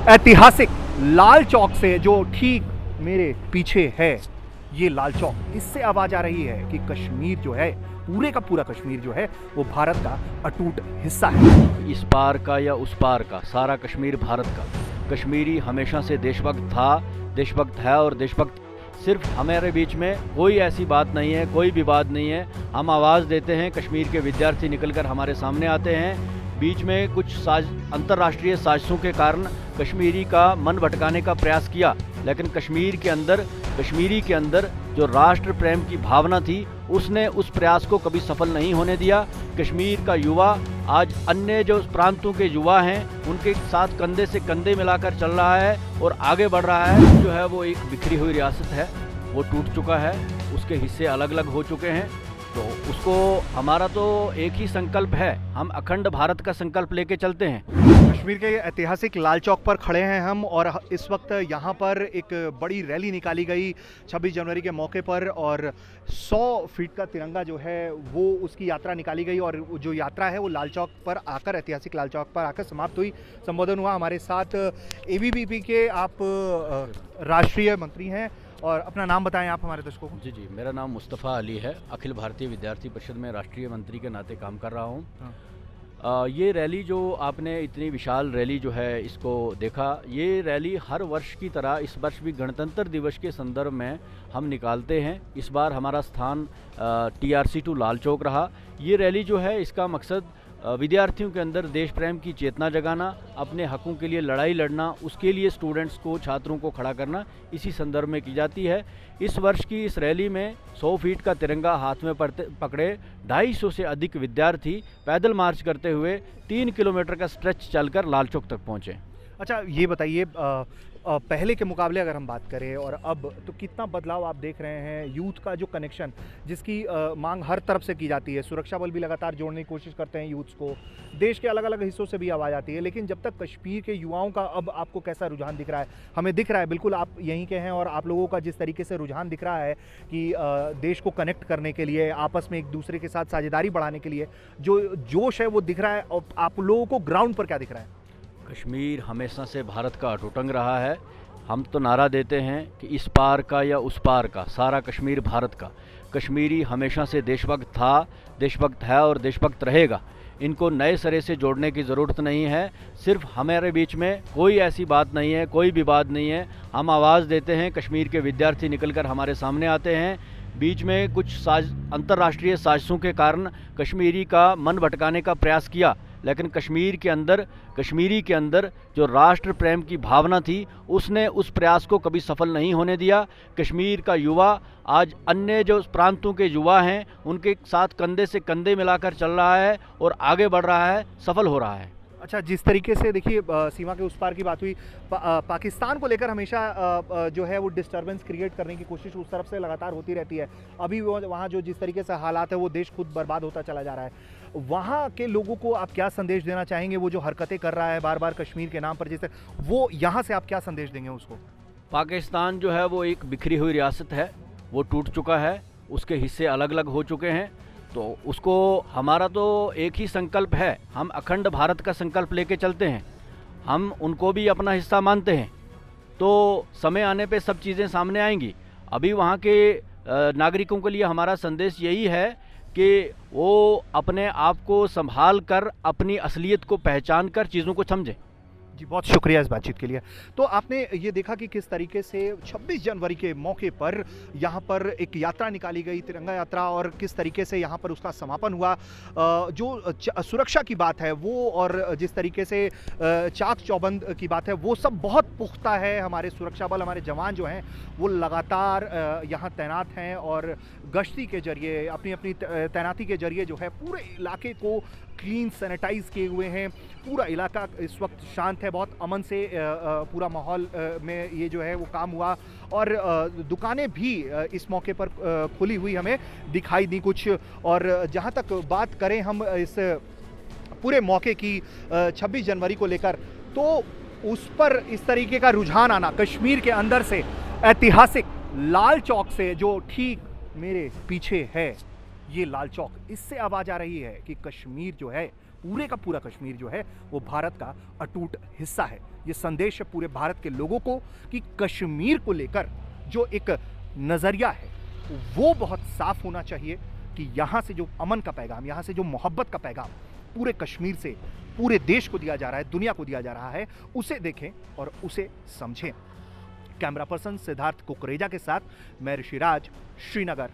ऐतिहासिक लाल चौक से जो ठीक मेरे पीछे है, ये लाल चौक, इससे आवाज आ रही है कि कश्मीर जो है, पूरे का पूरा कश्मीर जो है वो भारत का अटूट हिस्सा है। इस पार का या उस पार का सारा कश्मीर भारत का। कश्मीरी हमेशा से देशभक्त था, देशभक्त है और देशभक्त सिर्फ हमारे बीच में कोई ऐसी बात नहीं है, कोई विवाद नहीं है। हम आवाज़ देते हैं, कश्मीर के विद्यार्थी निकलकर हमारे सामने आते हैं। बीच में कुछ अंतर्राष्ट्रीय साजिशों के कारण कश्मीरी का मन भटकाने का प्रयास किया, लेकिन कश्मीरी के अंदर जो राष्ट्र प्रेम की भावना थी, उसने उस प्रयास को कभी सफल नहीं होने दिया। कश्मीर का युवा आज अन्य जो प्रांतों के युवा हैं उनके साथ कंधे से कंधे मिलाकर चल रहा है और आगे बढ़ रहा है। जो है वो एक बिखरी हुई रियासत है, वो टूट चुका है, उसके हिस्से अलग अलग हो चुके हैं। तो उसको हमारा तो एक ही संकल्प है, हम अखंड भारत का संकल्प लेके चलते हैं। कश्मीर के ऐतिहासिक लाल चौक पर खड़े हैं हम, और इस वक्त यहाँ पर एक बड़ी रैली निकाली गई 26 जनवरी के मौके पर, और 100 फीट का तिरंगा जो है वो उसकी यात्रा निकाली गई, और जो यात्रा है वो लाल चौक पर आकर, ऐतिहासिक लाल चौक पर आकर समाप्त हुई। संबोधन हुआ। हमारे साथ एबीवीपी के आप राष्ट्रीय मंत्री हैं, और अपना नाम बताएं आप हमारे दर्शकों को। जी, मेरा नाम मुस्तफ़ा अली है। अखिल भारतीय विद्यार्थी परिषद में राष्ट्रीय मंत्री के नाते काम कर रहा हूँ। ये रैली जो आपने इतनी विशाल रैली जो है इसको देखा, ये रैली हर वर्ष की तरह इस वर्ष भी गणतंत्र दिवस के संदर्भ में हम निकालते हैं। इस बार हमारा स्थान TRC 2 लाल चौक रहा। ये रैली जो है, इसका मकसद विद्यार्थियों के अंदर देश प्रेम की चेतना जगाना, अपने हकों के लिए लड़ाई लड़ना, उसके लिए स्टूडेंट्स को, छात्रों को खड़ा करना, इसी संदर्भ में की जाती है। इस वर्ष की इस रैली में 100 फीट का तिरंगा हाथ में पकड़े 250 से अधिक विद्यार्थी पैदल मार्च करते हुए 3 किलोमीटर का स्ट्रेच चलकर लाल चौक तक पहुँचे। अच्छा, ये बताइए, पहले के मुकाबले अगर हम बात करें और अब, तो कितना बदलाव आप देख रहे हैं? यूथ का जो कनेक्शन, जिसकी मांग हर तरफ से की जाती है, सुरक्षा बल भी लगातार जोड़ने की कोशिश करते हैं यूथ्स को, देश के अलग अलग हिस्सों से भी आवाज़ आती है, लेकिन जब तक कश्मीर के युवाओं का अब आपको कैसा रुझान दिख रहा है? हमें दिख रहा है, बिल्कुल आप यहीं के हैं, और आप लोगों का जिस तरीके से रुझान दिख रहा है कि देश को कनेक्ट करने के लिए, आपस में एक दूसरे के साथ साझेदारी बढ़ाने के लिए जो जोश है वो दिख रहा है, और आप लोगों को ग्राउंड पर क्या दिख रहा है? कश्मीर हमेशा से भारत का अटूट अंग रहा है। हम तो नारा देते हैं कि इस पार का या उस पार का सारा कश्मीर भारत का। कश्मीरी हमेशा से देशभक्त था, देशभक्त है और देशभक्त रहेगा। इनको नए सिरे से जोड़ने की ज़रूरत नहीं है। सिर्फ हमारे बीच में कोई ऐसी बात नहीं है, कोई विवाद नहीं है। हम आवाज़ देते हैं, कश्मीर के विद्यार्थी निकलकर हमारे सामने आते हैं। बीच में कुछ अंतर्राष्ट्रीय साजिशों के कारण कश्मीरी का मन भटकाने का प्रयास किया, लेकिन कश्मीरी के अंदर जो राष्ट्र प्रेम की भावना थी, उसने उस प्रयास को कभी सफल नहीं होने दिया। कश्मीर का युवा आज अन्य जो प्रांतों के युवा हैं उनके साथ कंधे से कंधे मिलाकर चल रहा है और आगे बढ़ रहा है, सफल हो रहा है। अच्छा, जिस तरीके से देखिए सीमा के उस पार की बात हुई, पाकिस्तान को लेकर हमेशा जो है वो डिस्टर्बेंस क्रिएट करने की कोशिश उस तरफ से लगातार होती रहती है। अभी वहाँ जो जिस तरीके से हालात है, वो देश खुद बर्बाद होता चला जा रहा है। वहाँ के लोगों को आप क्या संदेश देना चाहेंगे? वो जो हरकतें कर रहा है बार बार कश्मीर के नाम पर, जैसे वो, यहाँ से आप क्या संदेश देंगे उसको? पाकिस्तान जो है वो एक बिखरी हुई रियासत है, वो टूट चुका है, उसके हिस्से अलग अलग हो चुके हैं। तो उसको हमारा तो एक ही संकल्प है, हम अखंड भारत का संकल्प लेके चलते हैं। हम उनको भी अपना हिस्सा मानते हैं, तो समय आने पे सब चीज़ें सामने आएंगी। अभी वहाँ के नागरिकों के लिए हमारा संदेश यही है कि वो अपने आप को संभाल कर, अपनी असलियत को पहचान कर चीज़ों को समझें। जी, बहुत शुक्रिया इस बातचीत के लिए। तो आपने ये देखा कि किस तरीके से 26 जनवरी के मौके पर यहाँ पर एक यात्रा निकाली गई, तिरंगा यात्रा, और किस तरीके से यहाँ पर उसका समापन हुआ। जो सुरक्षा की बात है वो, और जिस तरीके से चाक चौबंद की बात है, वो सब बहुत पुख्ता है। हमारे सुरक्षा बल, हमारे जवान जो हैं वो लगातार यहाँ तैनात हैं, और गश्ती के जरिए, अपनी अपनी तैनाती के जरिए जो है पूरे इलाके को क्लीन, सैनिटाइज किए हुए हैं। पूरा इलाका इस वक्त शांत है, बहुत अमन से पूरा माहौल में ये जो है वो काम हुआ, और दुकानें भी इस मौके पर खुली हुई हमें दिखाई दी कुछ। और जहाँ तक बात करें हम इस पूरे मौके की 26 जनवरी को लेकर, तो उस पर इस तरीके का रुझान आना कश्मीर के अंदर से, ऐतिहासिक लाल चौक से जो ठीक मेरे पीछे है, ये लाल चौक, इससे आवाज आ रही है कि कश्मीर जो है पूरे का पूरा कश्मीर जो है वो भारत का अटूट हिस्सा है। ये संदेश है पूरे भारत के लोगों को कि कश्मीर को लेकर जो एक नज़रिया है वो बहुत साफ होना चाहिए कि यहाँ से जो अमन का पैगाम, यहाँ से जो मोहब्बत का पैगाम पूरे कश्मीर से पूरे देश को दिया जा रहा है, दुनिया को दिया जा रहा है, उसे देखें और उसे समझें। कैमरा पर्सन सिद्धार्थ कुकरेजा के साथ मैं ऋषिराज, श्रीनगर।